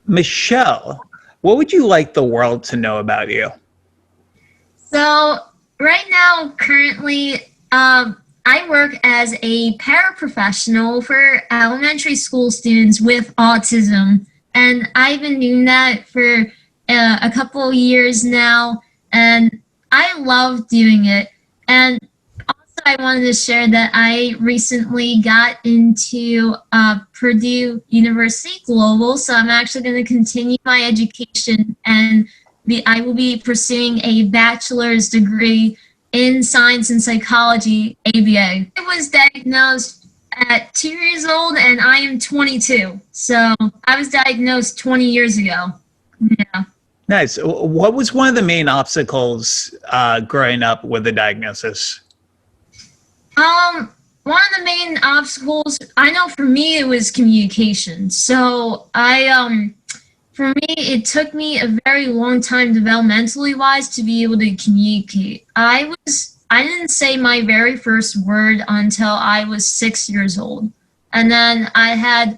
Michelle, what would you like the world to know about you? So right now, currently, I work as a paraprofessional for elementary school students with autism, and I've been doing that for a couple of years now, and I love doing it. And also, I wanted to share that I recently got into Purdue University Global, so I'm actually going to continue my education and I will be pursuing a bachelor's degree in science and psychology, ABA. I was diagnosed at 2 years old and I am 22. So I was diagnosed 20 years ago. Yeah. Nice. What was one of the main obstacles growing up with the diagnosis? One of the main obstacles, I know for me, it was communication. So for me, it took me a very long time developmentally wise to be able to communicate. I didn't say my very first word until I was 6 years old. And then I had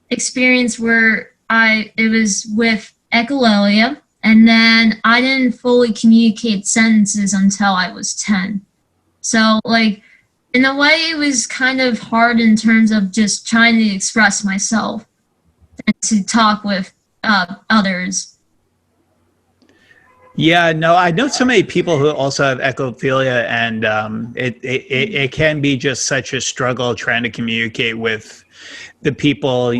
experience where it was with echolalia, and then I didn't fully communicate sentences until I was 10. So like, in a way, it was kind of hard in terms of just trying to express myself and to talk with others. Yeah, no, I know so many people who also have ecophilia, and it can be just such a struggle trying to communicate with the people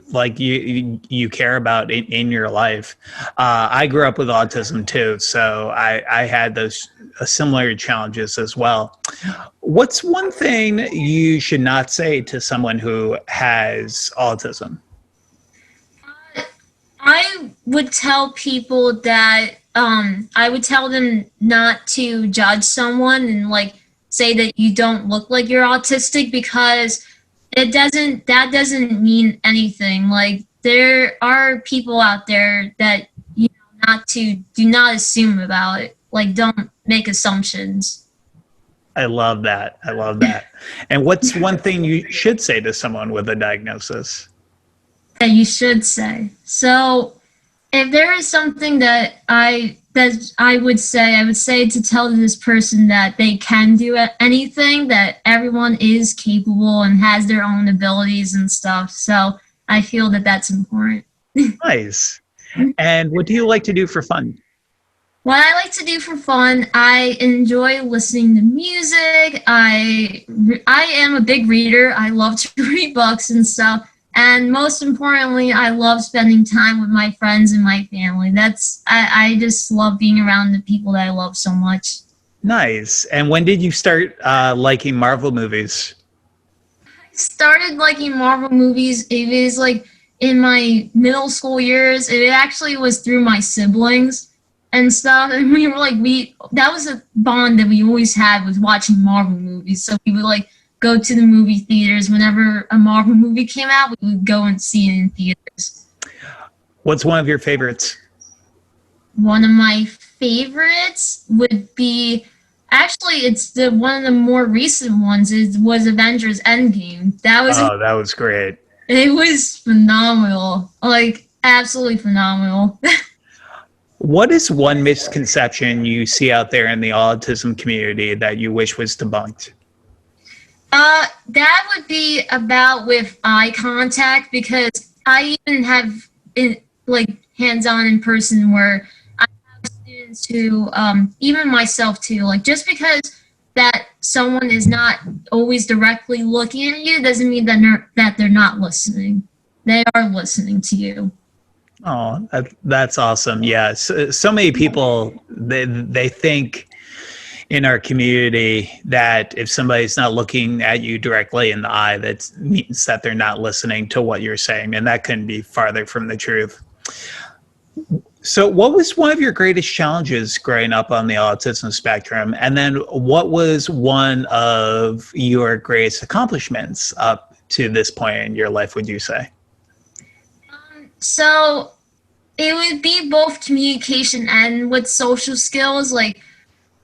like you care about in your life. I grew up with autism too, so I had those similar challenges as well. What's one thing you should not say to someone who has autism? I would tell people that I would tell them not to judge someone and like say that you don't look like you're autistic, because that doesn't mean anything. Like, there are people out there that, do not assume about it. Like, don't make assumptions. I love that. I love that. And what's one thing you should say to someone with a diagnosis? That you should say. So if there is something that I would say to tell this person that they can do anything, that everyone is capable and has their own abilities and stuff. So I feel that that's important. Nice. And what do you like to do for fun? What I like to do for fun, I enjoy listening to music. I am a big reader. I love to read books and stuff. And most importantly, I love spending time with my friends and my family. I just love being around the people that I love so much. Nice. And when did you start liking Marvel movies? I started liking Marvel movies. It was like in my middle school years. It actually was through my siblings and stuff. And we were like, that was a bond that we always had, was watching Marvel movies. So we would like go to the movie theaters whenever a Marvel movie came out. We would go and see it in theaters. What's one of your favorites? One of my favorites would be, actually, it's one of the more recent ones. Was Avengers Endgame. That was great. It was phenomenal, like absolutely phenomenal. What is one misconception you see out there in the autism community that you wish was debunked? That would be about with eye contact, because I even have hands-on in person where I have students who, even myself too, like, just because that someone is not always directly looking at you doesn't mean that they're not listening. They are listening to you. Oh, that's awesome. Yeah. So many people, they think in our community that if somebody's not looking at you directly in the eye, that means that they're not listening to what you're saying. And that couldn't be farther from the truth. So what was one of your greatest challenges growing up on the autism spectrum? And then what was one of your greatest accomplishments up to this point in your life, would you say? So it would be both communication and with social skills. Like,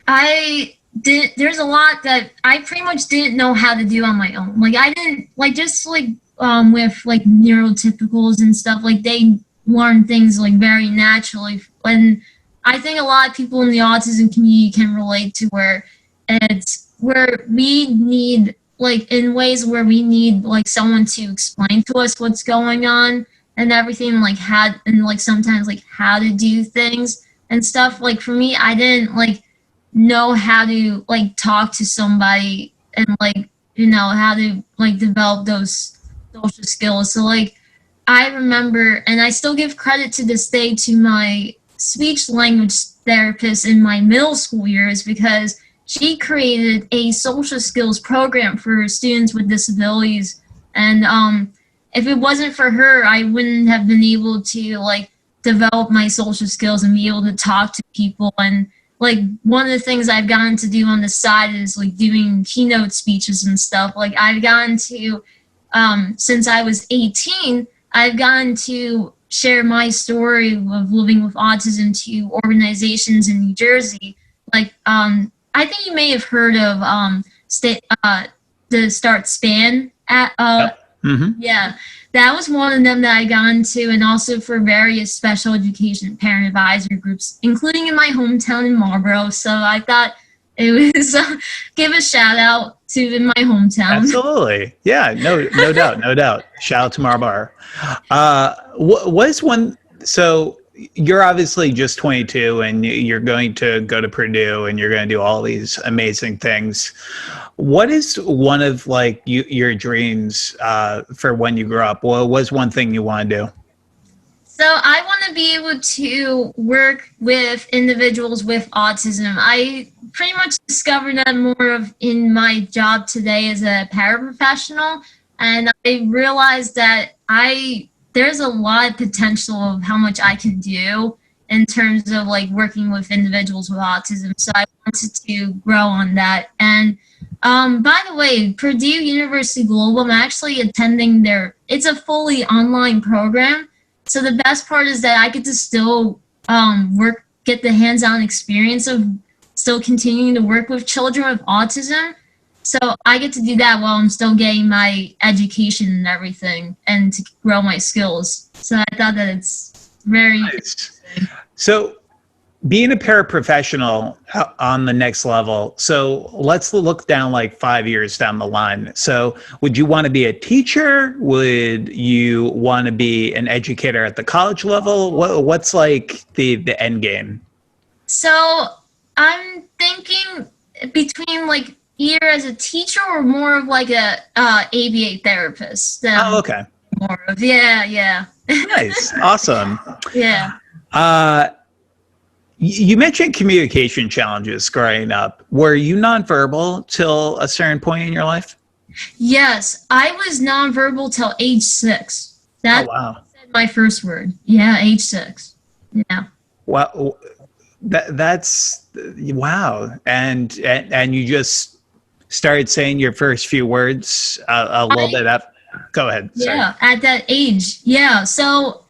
there's a lot that I pretty much didn't know how to do on my own. Like, I didn't, like, just like with like neurotypicals and stuff, like they learn things like very naturally. And I think a lot of people in the autism community can relate to where it's where we need like in ways where we need like someone to explain to us what's going on and everything, like how and like sometimes like how to do things and stuff. Like for me, I didn't like know how to like talk to somebody and like how to like develop those social skills. So like I remember, and I still give credit to this day to my speech language therapist in my middle school years, because she created a social skills program for students with disabilities. And if it wasn't for her, I wouldn't have been able to like develop my social skills and be able to talk to people. And like one of the things I've gotten to do on the side is like doing keynote speeches and stuff. Like I've gotten to, since I was 18, I've gotten to share my story of living with autism to organizations in New Jersey. Like, I think you may have heard of the Start Span. Yeah, that was one of them that I got into, and also for various special education parent advisory groups, including in my hometown in Marlboro. So I thought it was give a shout out to in my hometown. Absolutely. Yeah, no doubt, no doubt. Shout out to Marlboro. Was one, so you're obviously just 22 and you're going to go to Purdue and you're going to do all these amazing things. What is one of like your dreams for when you grow up? What was one thing you want to do? So I want to be able to work with individuals with autism. I pretty much discovered that more of in my job today as a paraprofessional, and I realized that there's a lot of potential of how much I can do in terms of like working with individuals with autism. So I wanted to grow on that. And by the way, Purdue University Global, I'm actually attending it's a fully online program. So the best part is that I get to still get the hands-on experience of still continuing to work with children with autism. So I get to do that while I'm still getting my education and everything and to grow my skills. So I thought that it's very interesting. So being a paraprofessional on the next level, so let's look down like 5 years down the line. So would you want to be a teacher? Would you want to be an educator at the college level? What's like the end game? So I'm thinking between like either as a teacher or more of like a ABA therapist. Oh, okay. More of, yeah. Nice. Awesome. Yeah. You mentioned communication challenges growing up. Were you nonverbal till a certain point in your life? Yes, I was nonverbal till age 6. That wow. said my first word. Yeah, age 6. Yeah. Wow. That's wow. And you just started saying your first few words a little bit after. Go ahead. Sorry. Yeah, at that age. Yeah. So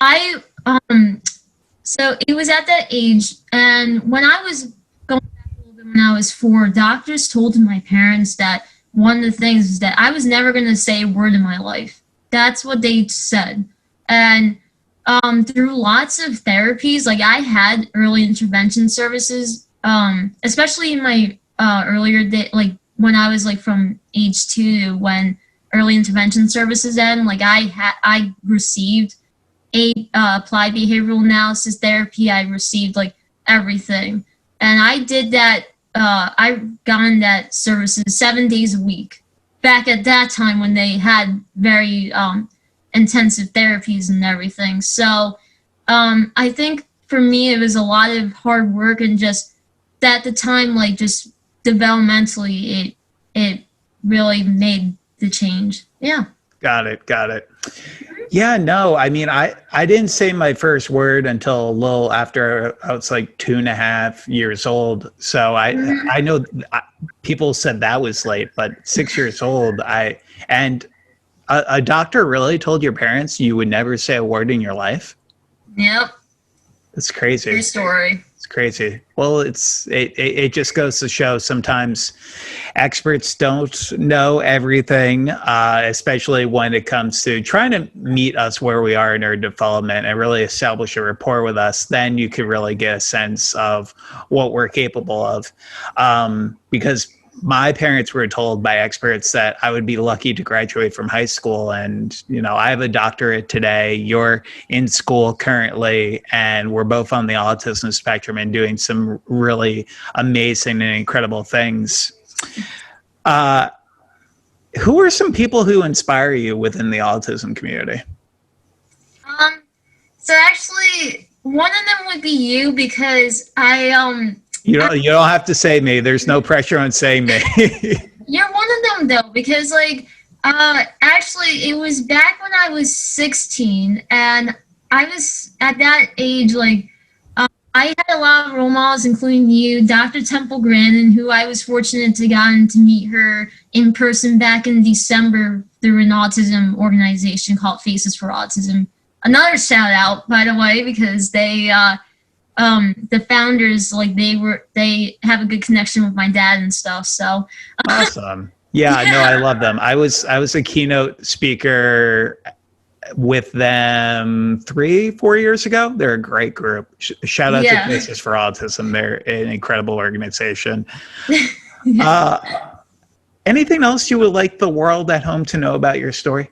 so it was at that age, and when I was going back a little bit when I was 4, doctors told my parents that one of the things is that I was never going to say a word in my life. That's what they said. And through lots of therapies, like I had early intervention services, especially in my earlier day, like when I was like from age 2 to when early intervention services end, like I received applied behavioral analysis therapy. I received like everything, and I did that. I gotten that services 7 days a week. Back at that time when they had very intensive therapies and everything. So I think for me it was a lot of hard work, and just at the time, like just developmentally, it really made the change. Yeah. Got it. Yeah, no, I mean, I didn't say my first word until a little after I was like 2.5 years old. So I know people said that was late, but 6 years old, and a doctor really told your parents you would never say a word in your life? Yep. That's crazy. True story. It's crazy. Well, it just goes to show sometimes experts don't know everything, especially when it comes to trying to meet us where we are in our development and really establish a rapport with us. Then you can really get a sense of what we're capable of. Because my parents were told by experts that I would be lucky to graduate from high school. And, I have a doctorate today. You're in school currently, and we're both on the autism spectrum and doing some really amazing and incredible things. Who are some people who inspire you within the autism community? So actually, one of them would be you, because You don't have to say me. There's no pressure on saying me. You're one of them though, because actually it was back when I was 16, and I was at that age, I had a lot of role models, including you, Dr. Temple Grandin, who I was fortunate to gotten to meet her in person back in December through an autism organization called Faces for Autism. Another shout out, by the way, because they the founders, they have a good connection with my dad and stuff. So awesome. Yeah, no, I love them. I was a keynote speaker with them 3-4 years ago. They're a great group. Shout out to Faces for Autism. They're an incredible organization. Anything else you would like the world at home to know about your story?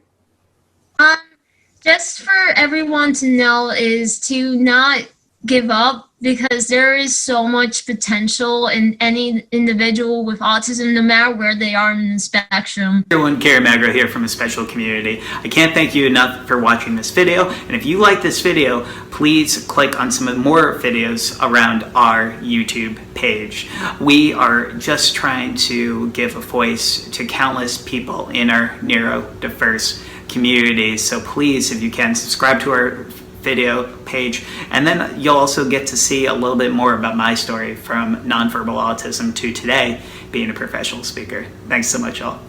Just for everyone to know is to not give up, because there is so much potential in any individual with autism, no matter where they are in the spectrum. Everyone, Kerry Magro here from A Special Community. I can't thank you enough for watching this video, and if you like this video, please click on some more videos around our YouTube page. We are just trying to give a voice to countless people in our neurodiverse community, so please, if you can, subscribe to our video page, and then you'll also get to see a little bit more about my story from nonverbal autism to today being a professional speaker. Thanks so much, y'all.